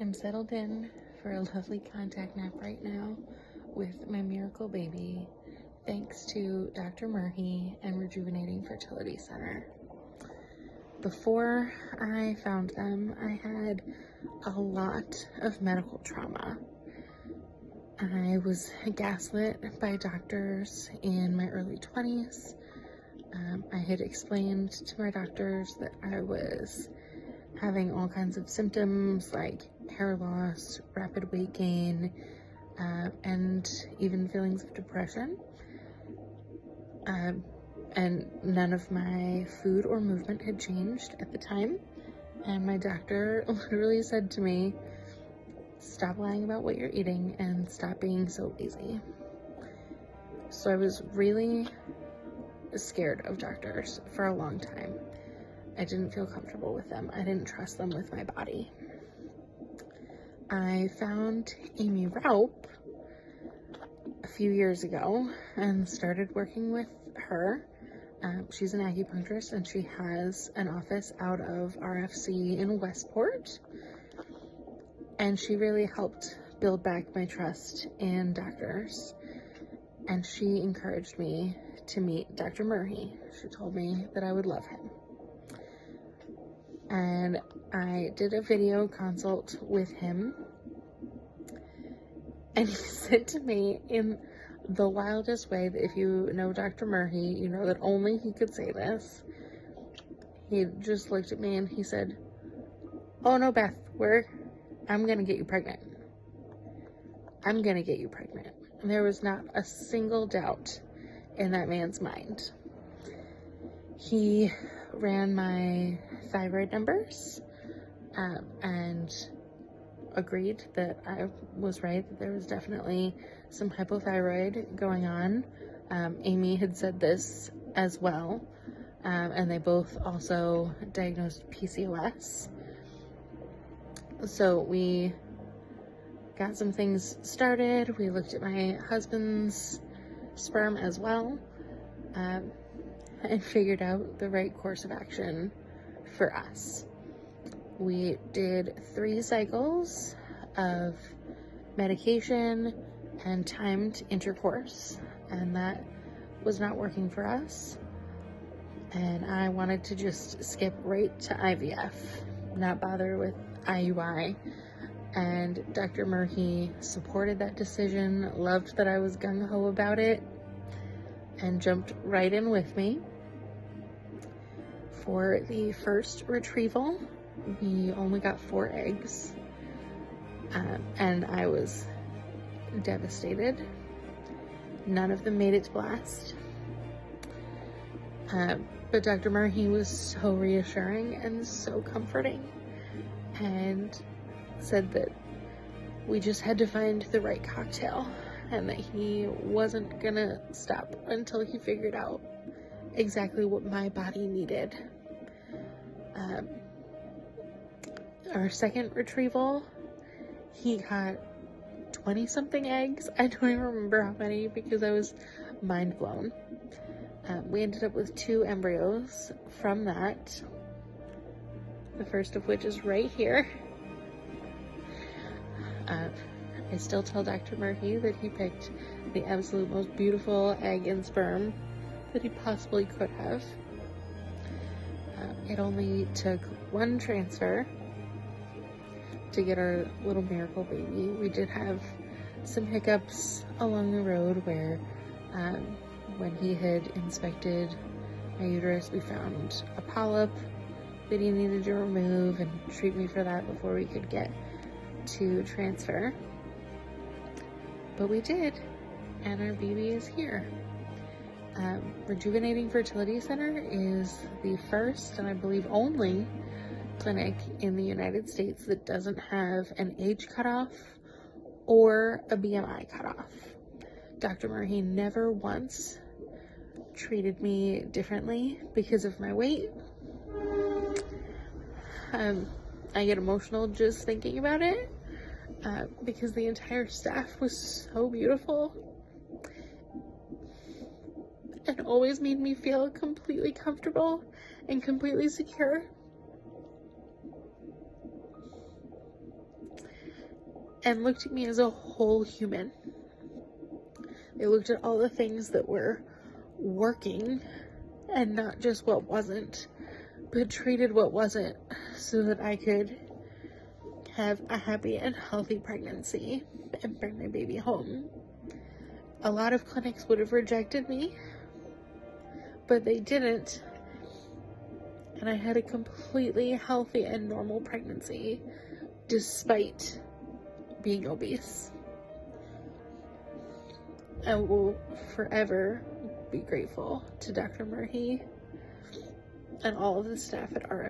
I'm settled in for a lovely contact nap right now with my miracle baby, thanks to Dr. Murray and Rejuvenating Fertility Center. Before I found them, I had a lot of medical trauma. I was gaslit by doctors in my early 20s. I had explained to my doctors that I was having all kinds of symptoms like hair loss, rapid weight gain, and even feelings of depression. And none of my food or movement had changed at the time. And my doctor literally said to me, stop lying about what you're eating and stop being so lazy. So I was really scared of doctors for a long time. I didn't feel comfortable with them. I didn't trust them with my body. I found Amy Raup a few years ago and started working with her. She's an acupuncturist and she has an office out of RFC in Westport. And she really helped build back my trust in doctors. And she encouraged me to meet Dr. Murray. She told me that I would love him. And I did a video consult with him. And he said to me in the wildest way that if you know Dr. Murray, you know that only he could say this. He just looked at me and he said, "Oh no, Beth, I'm gonna get you pregnant. I'm gonna get you pregnant." And there was not a single doubt in that man's mind. He ran my thyroid numbers and agreed that I was right, that there was definitely some hypothyroid going on. Amy had said this as well, and they both also diagnosed PCOS. So we got some things started. We looked at my husband's sperm as well, and figured out the right course of action for us. We did 3 cycles of medication and timed intercourse, and that was not working for us. And I wanted to just skip right to IVF, not bother with IUI. And Dr. Murray supported that decision, loved that I was gung-ho about it, and jumped right in with me. For the first retrieval, we only got 4 eggs, and I was devastated. None of them made it to blast. But Dr. Murray was so reassuring and so comforting, and said that we just had to find the right cocktail and that he wasn't gonna stop until he figured out exactly what my body needed. Our second retrieval, he got 20 something eggs. I don't even remember how many because I was mind blown. We ended up with 2 embryos from that, the first of which is right here. I still tell Dr. Murray that he picked the absolute most beautiful egg and sperm that he possibly could have. It only took 1 transfer to get our little miracle baby. We did have some hiccups along the road where when he had inspected my uterus, we found a polyp that he needed to remove and treat me for that before we could get to transfer. But we did, and our baby is here. Rejuvenating Fertility Center is the first and I believe only clinic in the United States that doesn't have an age cutoff or a BMI cutoff. Dr. Murray never once treated me differently because of my weight. I get emotional just thinking about it because the entire staff was so beautiful and always made me feel completely comfortable and completely secure. and looked at me as a whole human. They looked at all the things that were working and not just what wasn't, but treated what wasn't so that I could have a happy and healthy pregnancy and bring my baby home. A lot of clinics would have rejected me, but they didn't. And I had a completely healthy and normal pregnancy despite being obese. I will forever be grateful to Dr. Murphy and all of the staff at RM.